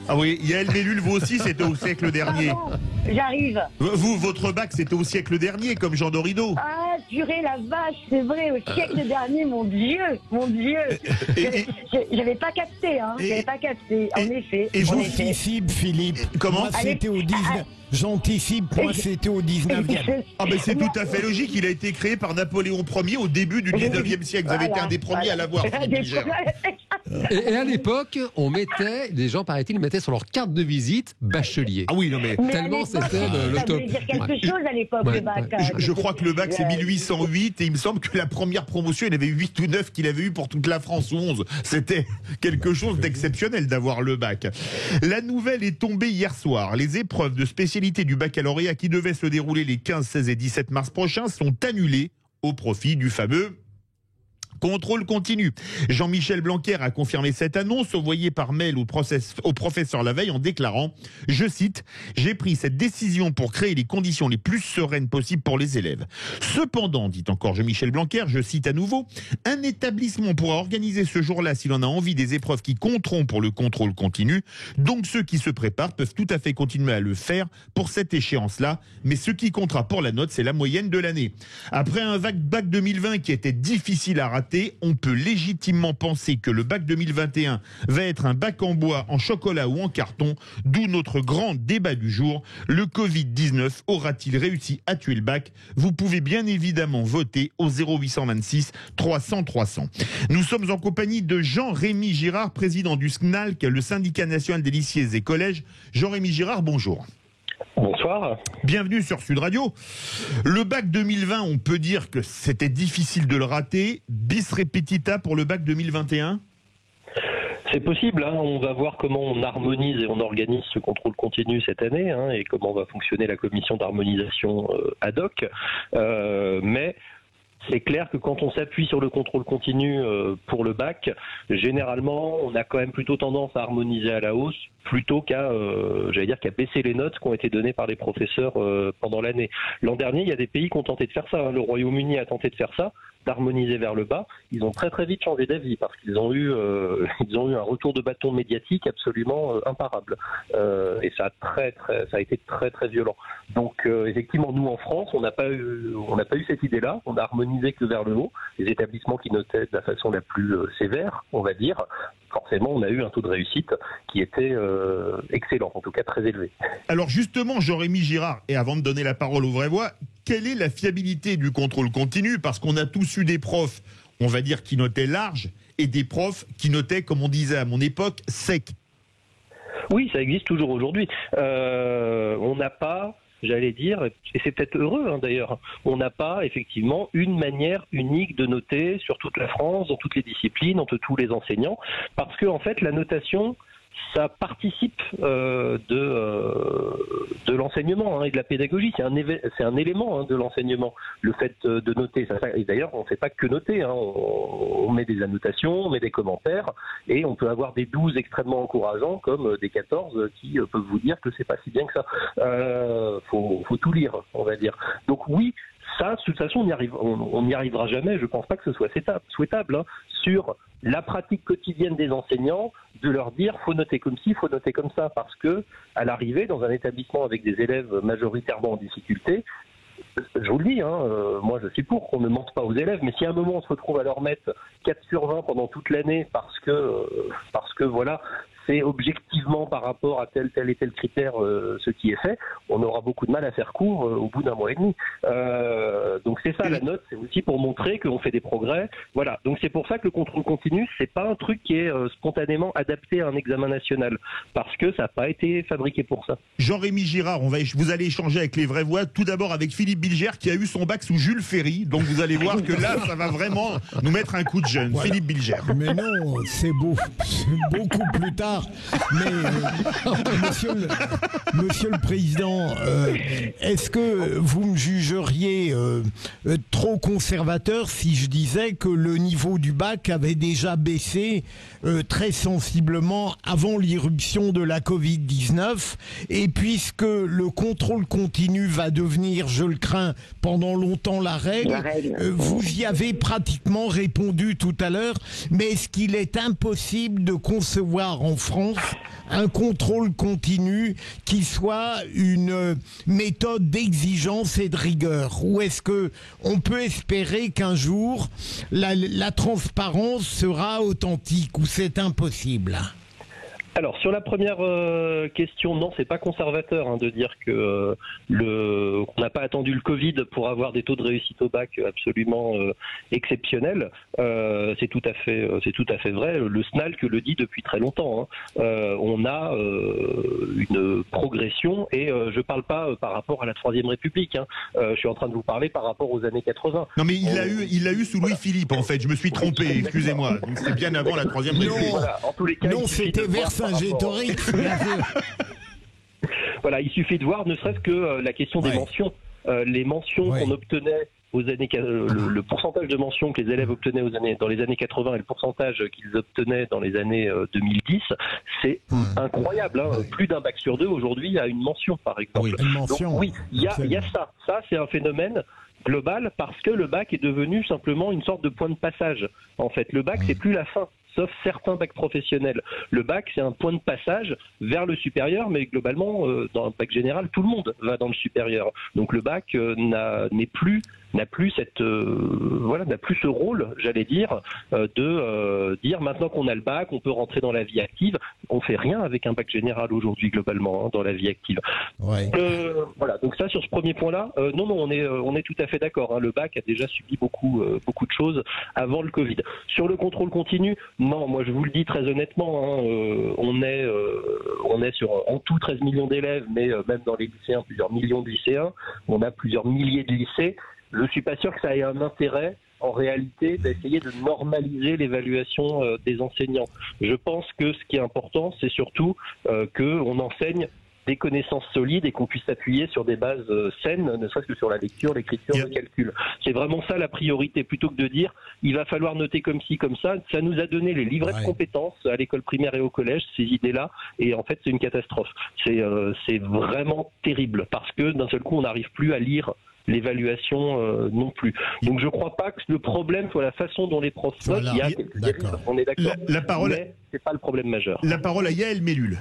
Ah oui, Yael Mellul, vous aussi, c'était au siècle dernier. Pardon, j'arrive. Vous, votre bac, c'était au siècle dernier, comme Jean Dorido. Ah, purée, la vache, c'est vrai, au siècle dernier, mon Dieu, mon Dieu. J'avais pas capté, hein, j'avais pas capté, en effet. Et en effet. J'anticipe, Philippe. Comment? Moi, c'était au 19... J'anticipe, moi, c'était au 19e. Ah ben c'est tout à fait logique, il a été créé par Napoléon Ier au début du 19e siècle. Vous avez été un des premiers à l'avoir, Philippe Bilger. Et à l'époque, on mettait, les gens, paraît-il, mettaient sur leur carte de visite bachelier. Ah oui, non mais... Tellement c'était le ça top. voulait dire quelque chose à l'époque, Ouais, le bac. ouais. Je crois que le bac c'est 1808 et il me semble que la première promotion, il y en avait 8 ou 9 qu'il avait eu pour toute la France, ou 11. C'était quelque chose d'exceptionnel d'avoir le bac. La nouvelle est tombée hier soir. Les épreuves de spécialité du baccalauréat qui devaient se dérouler les 15, 16 et 17 mars prochains sont annulées au profit du fameux contrôle continu. Jean-Michel Blanquer a confirmé cette annonce, envoyée par mail au professeur la veille en déclarant, je cite, « J'ai pris cette décision pour créer les conditions les plus sereines possibles pour les élèves. Cependant, dit encore Jean-Michel Blanquer, je cite à nouveau, un établissement pourra organiser ce jour-là s'il en a envie des épreuves qui compteront pour le contrôle continu. Donc ceux qui se préparent peuvent tout à fait continuer à le faire pour cette échéance-là, mais ce qui comptera pour la note, c'est la moyenne de l'année. Après un bac 2020 qui était difficile à rater, on peut légitimement penser que le bac 2021 va être un bac en bois, en chocolat ou en carton, d'où notre grand débat du jour. Le Covid-19 aura-t-il réussi à tuer le bac? Vous pouvez bien évidemment voter au 0826 300 300. Nous sommes en compagnie de Jean-Rémy Girard, président du SNALC, le syndicat national des lycées et collèges. Jean-Rémy Girard, bonjour. Bonsoir. Bienvenue sur Sud Radio. Le bac 2020, on peut dire que c'était difficile de le rater. Bis repetita pour le bac 2021 ? C'est possible, hein. On va voir comment on harmonise et on organise ce contrôle continu cette année, hein, et comment va fonctionner la commission d'harmonisation ad hoc. Mais c'est clair que quand on s'appuie sur le contrôle continu pour le bac, généralement, on a quand même plutôt tendance à harmoniser à la hausse plutôt qu'à baisser les notes qui ont été données par les professeurs pendant l'année. L'an dernier, il y a des pays qui ont tenté de faire ça, hein. Le Royaume-Uni a tenté de faire ça, d'harmoniser vers le bas. Ils ont très très vite changé d'avis parce qu'ils ont eu un retour de bâton médiatique absolument imparable. Et ça a été très très violent. Donc effectivement, nous en France, on n'a pas eu cette idée-là. On a harmonisé que vers le haut. Les établissements qui notaient de la façon la plus sévère, on va dire, forcément, on a eu un taux de réussite qui était excellent, en tout cas très élevé. Alors justement, Jean-Rémy Girard, et avant de donner la parole aux vraies voix, quelle est la fiabilité du contrôle continu? Parce qu'on a tous eu des profs, on va dire, qui notaient large, et des profs qui notaient, comme on disait à mon époque, sec. Oui, ça existe toujours aujourd'hui. On n'a pas... J'allais dire, et c'est peut-être heureux hein, d'ailleurs, on n'a pas effectivement une manière unique de noter sur toute la France, dans toutes les disciplines, entre tous les enseignants, parce que en fait la notation, ça participe de l'enseignement hein, et de la pédagogie. C'est un élément hein, de l'enseignement, le fait de noter. Et d'ailleurs, on ne fait pas que noter. Hein. On met des annotations, on met des commentaires, et on peut avoir des 12 extrêmement encourageants comme des 14 qui peuvent vous dire que c'est pas si bien que ça. Faut tout lire, on va dire. Donc oui, ça, de toute façon, on n'y arrivera jamais. Je ne pense pas que ce soit souhaitable hein, sur la pratique quotidienne des enseignants, de leur dire faut noter comme ci, faut noter comme ça, parce que à l'arrivée, dans un établissement avec des élèves majoritairement en difficulté, je vous le dis, hein, moi je suis pour qu'on ne mente pas aux élèves, mais si à un moment on se retrouve à leur mettre 4 sur 20 pendant toute l'année parce que voilà, c'est objectivement par rapport à tel et tel critère ce qui est fait, on aura beaucoup de mal à faire court au bout d'un mois et demi. Donc c'est ça la note, c'est aussi pour montrer qu'on fait des progrès. Voilà, donc c'est pour ça que le contrôle continu, c'est pas un truc qui est spontanément adapté à un examen national, parce que ça n'a pas été fabriqué pour ça. Jean-Rémy Girard, vous allez échanger avec les vraies voix, tout d'abord avec Philippe Bilger qui a eu son bac sous Jules Ferry, donc vous allez voir que là ça va vraiment nous mettre un coup de jeune. Voilà. Philippe Bilger. Mais non, c'est beaucoup plus tard. Mais monsieur le Président, est-ce que vous me jugeriez trop conservateur si je disais que le niveau du bac avait déjà baissé très sensiblement avant l'irruption de la Covid-19, et puisque le contrôle continu va devenir, je le crains, pendant longtemps la règle, vous y avez pratiquement répondu tout à l'heure, mais est-ce qu'il est impossible de concevoir en France un contrôle continu qui soit une méthode d'exigence et de rigueur? Ou est-ce que on peut espérer qu'un jour la transparence sera authentique, ou c'est impossible? Alors sur la première question, non, c'est pas conservateur de dire que qu'on n'a pas attendu le Covid pour avoir des taux de réussite au bac absolument exceptionnels. C'est tout à fait vrai. Le SNALC le dit depuis très longtemps. On a une progression, et je parle pas par rapport à la Troisième République. Je suis en train de vous parler par rapport aux années 80. Non mais il l'a eu sous Louis-Philippe en fait. Je me suis trompé. Excusez-moi. Donc c'était bien avant la Troisième République. Voilà. En tous les cas, non, c'était Vercingétorix. Voilà, il suffit de voir, ne serait-ce que la question des mentions. Les mentions qu'on obtenait aux années, le pourcentage de mentions que les élèves obtenaient dans les années 80 et le pourcentage qu'ils obtenaient dans les années 2010, c'est incroyable. Plus d'un bac sur deux aujourd'hui a une mention, par exemple. Oui, une mention. Donc oui, il y a ça. Ça, c'est un phénomène global, parce que le bac est devenu simplement une sorte de point de passage. En fait, le bac, c'est plus la fin. Sauf certains bacs professionnels. Le bac, c'est un point de passage vers le supérieur, mais globalement, dans un bac général, tout le monde va dans le supérieur. Donc le bac n'a plus ce rôle, j'allais dire, de dire maintenant qu'on a le bac, on peut rentrer dans la vie active. On fait rien avec un bac général aujourd'hui, globalement, dans la vie active. Ouais. Voilà. Donc ça, sur ce premier point-là, non, on est tout à fait d'accord. Le bac a déjà subi beaucoup de choses avant le Covid. Sur le contrôle continu, non, moi je vous le dis très honnêtement, on est sur en tout 13 millions d'élèves, mais même dans les lycéens, plusieurs millions de lycéens. On a plusieurs milliers de lycées. Je ne suis pas sûr que ça ait un intérêt, en réalité, d'essayer de normaliser l'évaluation des enseignants. Je pense que ce qui est important, c'est surtout qu'on enseigne des connaissances solides et qu'on puisse s'appuyer sur des bases saines, ne serait-ce que sur la lecture, l'écriture, le calcul. C'est vraiment ça la priorité, plutôt que de dire il va falloir noter comme ci, comme ça. Ça nous a donné les livrets de compétences à l'école primaire et au collège, ces idées-là, et en fait c'est une catastrophe. C'est vraiment terrible, parce que d'un seul coup on n'arrive plus à lire l'évaluation non plus. Donc je ne crois pas que le problème soit la façon dont les profs notent. Il y a quelques dérives, on est d'accord. La parole, mais c'est pas le problème majeur. La parole à Yael Mellul.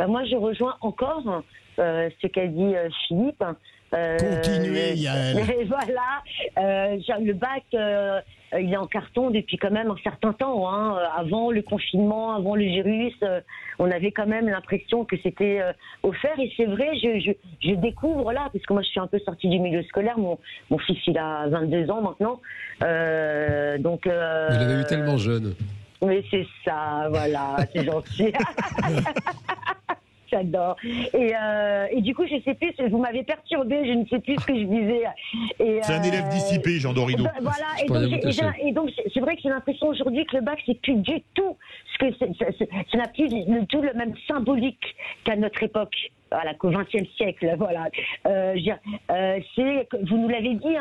Moi, je rejoins encore ce qu'a dit Philippe. Continuez, Yael. Voilà, le bac, il est en carton depuis quand même un certain temps. Avant le confinement, avant le virus, on avait quand même l'impression que c'était offert. Et c'est vrai, je découvre là, parce que moi je suis un peu sortie du milieu scolaire. Mon fils, il a 22 ans maintenant. Donc, vous l'avez eu tellement jeune. Mais c'est ça, voilà, c'est gentil. J'adore. Et du coup, je sais plus, vous m'avez perturbé, je ne sais plus ce que je disais. C'est un élève dissipé, Jean Dorido. Voilà, et donc c'est vrai que j'ai l'impression aujourd'hui que le bac, c'est plus du tout, ça n'a plus du tout le même symbolique qu'à notre époque. Voilà, qu'au XXe siècle, voilà. Vous nous l'avez dit,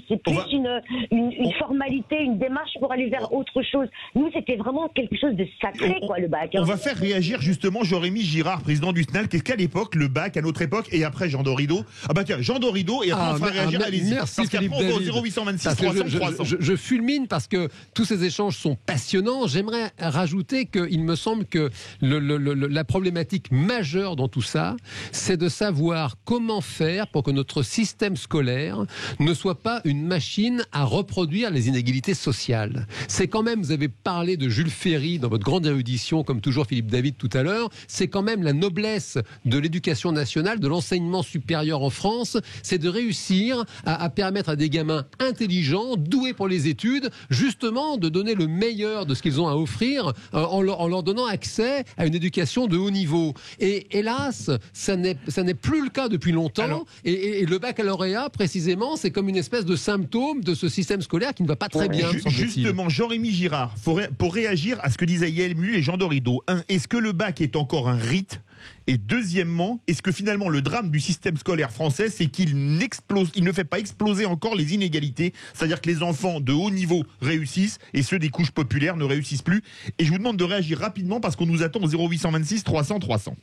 c'est plus une formalité, une démarche pour aller vers autre chose. Nous, c'était vraiment quelque chose de sacré, le bac. On va faire réagir justement Jérémy Girard, président du SNALC. Qu'est-ce qu'à l'époque, le bac, à notre époque, et après Jean Dorido. Ah bah tiens, Jean Dorido, et après on fera réagir, allez-y. Merci parce qu'après on va au 0826 300 300. Je fulmine parce que tous ces échanges sont passionnants. J'aimerais rajouter qu'il me semble que la problématique majeure dans tout ça, c'est de savoir comment faire pour que notre système scolaire ne soit pas une machine à reproduire les inégalités sociales. C'est quand même, vous avez parlé de Jules Ferry dans votre grande érudition, comme toujours Philippe David tout à l'heure, c'est quand même la noblesse de l'éducation nationale, de l'enseignement supérieur en France, c'est de réussir à permettre à des gamins intelligents, doués pour les études, justement de donner le meilleur de ce qu'ils ont à offrir en leur donnant accès à une éducation de haut niveau. Et hélas, ça n'est plus le cas depuis longtemps. Alors, et le baccalauréat, précisément, c'est comme une espèce de symptôme de ce système scolaire qui ne va pas très bien. Justement, Jérémy Girard, pour réagir à ce que disaient Yael Mellul et Jean Dorido, est-ce que le bac est encore un rite ? Et deuxièmement, est-ce que finalement le drame du système scolaire français, c'est qu'il ne fait pas exploser encore les inégalités, c'est-à-dire que les enfants de haut niveau réussissent et ceux des couches populaires ne réussissent plus. Et je vous demande de réagir rapidement parce qu'on nous attend au 0826 300 300.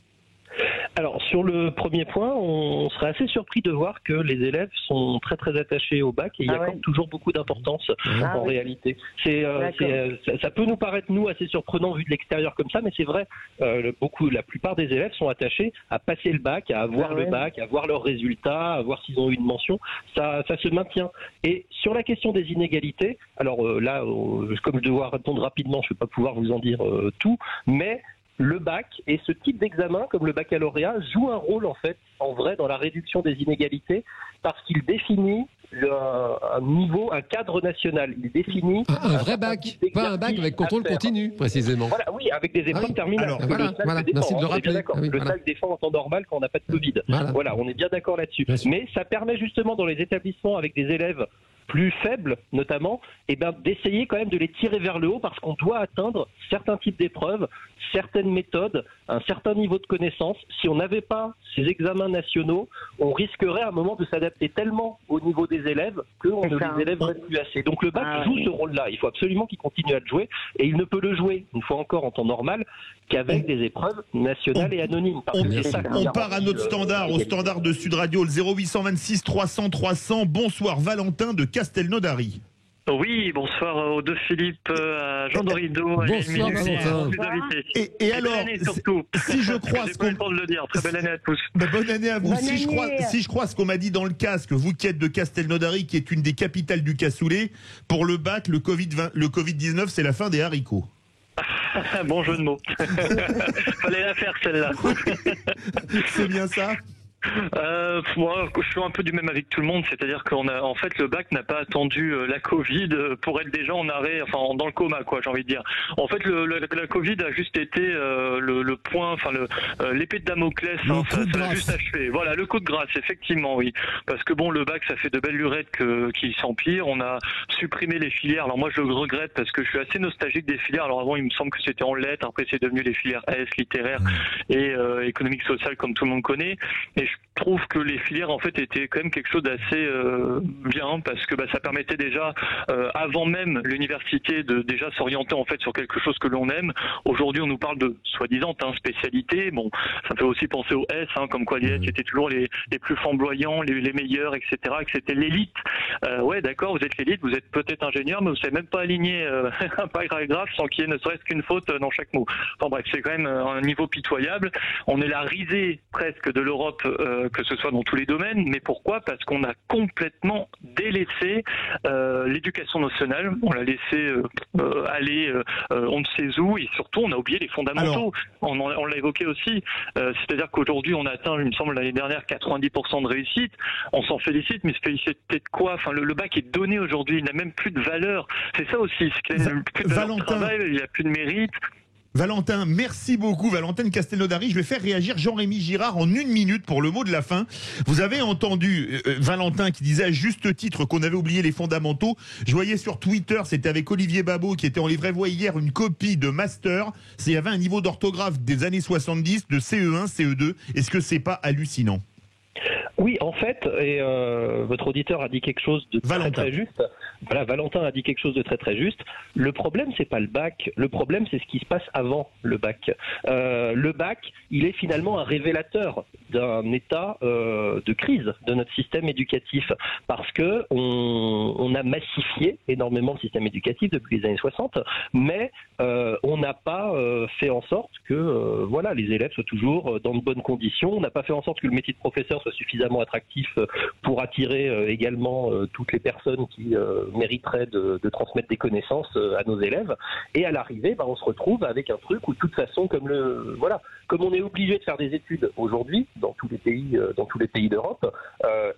Alors, sur le premier point, on serait assez surpris de voir que les élèves sont très très attachés au bac et y accordent toujours beaucoup d'importance en réalité. Ça peut nous paraître, nous, assez surprenant vu de l'extérieur comme ça, mais c'est vrai, la plupart des élèves sont attachés à passer le bac, à avoir le bac, à voir leurs résultats, à voir s'ils ont eu une mention. Ça se maintient. Et sur la question des inégalités, alors là, comme je dois répondre rapidement, je ne vais pas pouvoir vous en dire tout, mais le bac et ce type d'examen, comme le baccalauréat, joue un rôle en fait, en vrai, dans la réduction des inégalités, parce qu'il définit un niveau, un cadre national. Il définit un vrai bac, pas un bac avec contrôle continu, précisément. Voilà, oui, avec des épreuves terminales. Alors, voilà, merci de le rappeler. Le SAC défend en temps normal quand on n'a pas de Covid. Voilà, on est bien d'accord là-dessus. Mais ça permet justement dans les établissements avec des élèves plus faibles notamment, d'essayer quand même de les tirer vers le haut parce qu'on doit atteindre certains types d'épreuves, certaines méthodes, un certain niveau de connaissance. Si on n'avait pas ces examens nationaux, on risquerait à un moment de s'adapter tellement au niveau des élèves qu'on ne les élèverait plus assez. Donc le bac joue ce rôle-là. Il faut absolument qu'il continue à le jouer et il ne peut le jouer, une fois encore en temps normal, qu'avec des épreuves nationales et anonymes. On part à notre standard, au standard de Sud Radio, le 0826 300 300. Bonsoir Valentin de Castelnaudary. Oui, bonsoir aux deux Philippe, à Jean Dorido, à bonsoir, et alors, si je crois ce qu'on de le dire, très belle année à tous. Bonne année à vous. Si je crois ce qu'on m'a dit dans le casque, vous qui êtes de Castelnaudary, qui est une des capitales du cassoulet, pour le bac, le Covid-19, c'est la fin des haricots. Bon jeu de mots. Fallait la faire celle-là. C'est bien ça. Moi, je suis un peu du même avis que tout le monde, c'est-à-dire en fait, le bac n'a pas attendu la Covid pour être déjà en arrêt, enfin dans le coma, quoi, j'ai envie de dire. En fait, la Covid a juste été le point, enfin l'épée de Damoclès, ça a juste achevé. Voilà, le coup de grâce, effectivement, oui, parce que bon, le bac, ça fait de belles lurettes qui s'empirent. On a supprimé les filières. Alors moi, je le regrette parce que je suis assez nostalgique des filières. Alors avant, il me semble que c'était en lettres, après c'est devenu les filières S, littéraires et économique, sociale, comme tout le monde connaît. Et je trouve que les filières en fait étaient quand même quelque chose d'assez bien parce que ça permettait déjà avant même l'université de déjà s'orienter en fait sur quelque chose que l'on aime. Aujourd'hui on nous parle de soi-disant spécialité. Bon, ça me fait aussi penser aux S, comme quoi les S étaient toujours les plus flamboyants, les meilleurs, etc. Que c'était l'élite. Ouais, d'accord, vous êtes l'élite, vous êtes peut-être ingénieur, mais vous savez même pas aligner un paragraphe sans qu'il y ait ne serait-ce qu'une faute dans chaque mot. Enfin bref, c'est quand même un niveau pitoyable. On est la risée presque de l'Europe, que ce soit dans tous les domaines, mais pourquoi ? Parce qu'on a complètement délaissé l'éducation nationale, on l'a laissé aller on ne sait où, et surtout on a oublié les fondamentaux. On l'a évoqué aussi, c'est-à-dire qu'aujourd'hui on a atteint, il me semble l'année dernière, 90% de réussite, on s'en félicite, mais se féliciter de quoi ? Enfin, le bac est donné aujourd'hui, il n'a même plus de valeur, c'est ça aussi, c'est qu'il n'y a plus de valeur de travail, il n'y a plus de mérite. Valentin, merci beaucoup. Valentin de Castelnaudary, je vais faire réagir Jean-Rémy Girard en 1 minute pour le mot de la fin. Vous avez entendu Valentin qui disait à juste titre qu'on avait oublié les fondamentaux. Je voyais sur Twitter, c'était avec Olivier Babot qui était en livret-voix hier, une copie de master. Il y avait un niveau d'orthographe des années 70, de CE1, CE2. Est-ce que c'est pas hallucinant ? Oui, en fait, et votre auditeur a dit quelque chose de très, très juste. Voilà, Valentin a dit quelque chose de très très juste. Le problème, c'est pas le bac. Le problème, c'est ce qui se passe avant le bac. Le bac, il est finalement un révélateur d'un état de crise de notre système éducatif, parce que on a massifié énormément le système éducatif depuis les années 60, mais on n'a pas fait en sorte que voilà, les élèves soient toujours dans de bonnes conditions. On n'a pas fait en sorte que le métier de professeur soit suffisamment attractif pour attirer également toutes les personnes qui mériteraient de transmettre des connaissances à nos élèves. Et à l'arrivée, on se retrouve avec un truc où de toute façon, comme on est obligé de faire des études aujourd'hui dans tous les pays d'Europe,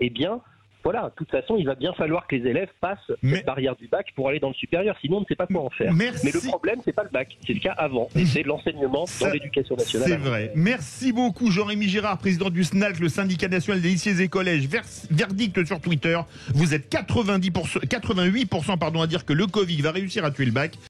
eh bien voilà, de toute façon, il va bien falloir que les élèves passent cette barrière du bac pour aller dans le supérieur, sinon on ne sait pas quoi en faire. Merci. Mais le problème, c'est pas le bac, c'est le cas avant, et c'est l'enseignement dans l'éducation nationale. C'est vrai. Merci beaucoup, Jean-Rémy Girard, président du SNALC, le syndicat national des lycées et collèges. Verdict sur Twitter, vous êtes 88% à dire que le Covid va réussir à tuer le bac.